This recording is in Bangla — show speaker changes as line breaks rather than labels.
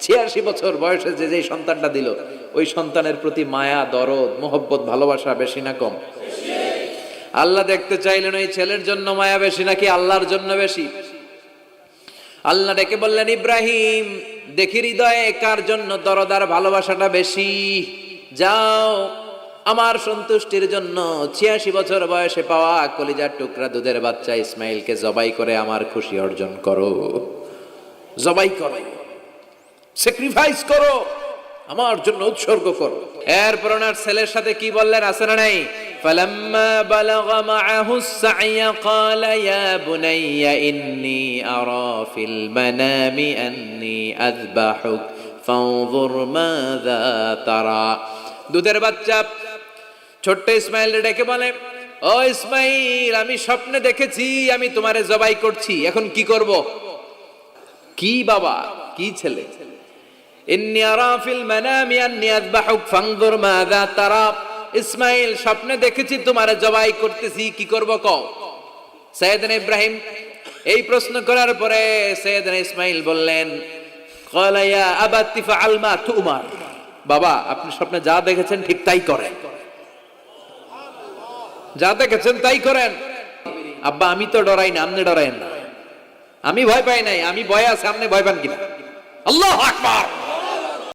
86 বছর বয়সে যে সন্তানটা দিল, ওই সন্তানের প্রতি মায়া, দরদ, মোহব্বত, ভালোবাসা বেশি না কম? আল্লাহ দেখতে চাইলেন ওই ছেলের জন্য মায়া বেশি নাকি আল্লাহর জন্য বেশি। আল্লাহ ডেকে বললেন, ইব্রাহিম দেখি হৃদয়ে কার জন্য দরদ আর ভালোবাসাটা বেশি। যাও আমার সন্তুষ্টির জন্য 86 বছর বয়সে পাওয়া কলিজার টুকরা দুধের বাচ্চা ইসমাইলকে জবাই করে আমার খুশি অর্জন করো। জবাই করো, স্যাক্রিফাইস করো, আমার জন্য উৎসর্গ করো। এরপর ওনার ছেলের সাথে কি বললেন আছে না নাই? فلما بلغ معه السعي قال يا بني إني أرى في المنام أني أذبحك فانظر ماذا ترى। দুধের বাচ্চা ছোট্ট ইসমাইল ডেকে বলে, ও ইসমাইল, আমি স্বপ্নে দেখেছি আমি তোমারে জবাই করছি, এখন কি করব? কি বাবা, কি ছেলে? ইন্নী আরা ফিল মানামি আন্নী আযবাহুক ফানজুর মাযা তারা। ইসমাইল স্বপ্নে দেখেছি তোমারে জবাই করতেছি, কি করব কও? সাইয়েদনা ইব্রাহিম এই প্রশ্ন করার পরে সাইয়েদনা ইসমাইল বললেন, ক্বালা ইয়া আবাতি ফাআল মা তুমার। বাবা, আপনি স্বপ্নে যা দেখেছেন ঠিক তাই করেন, যা দেখেছেন তাই করেন। আব্বা আমি তো ডরাই না, আপনি ডরায়েন না। আমি ভয় পাই নাই, আমি ভয় আছে, আপনি ভয় পান কিনা? আল্লাহু আকবার।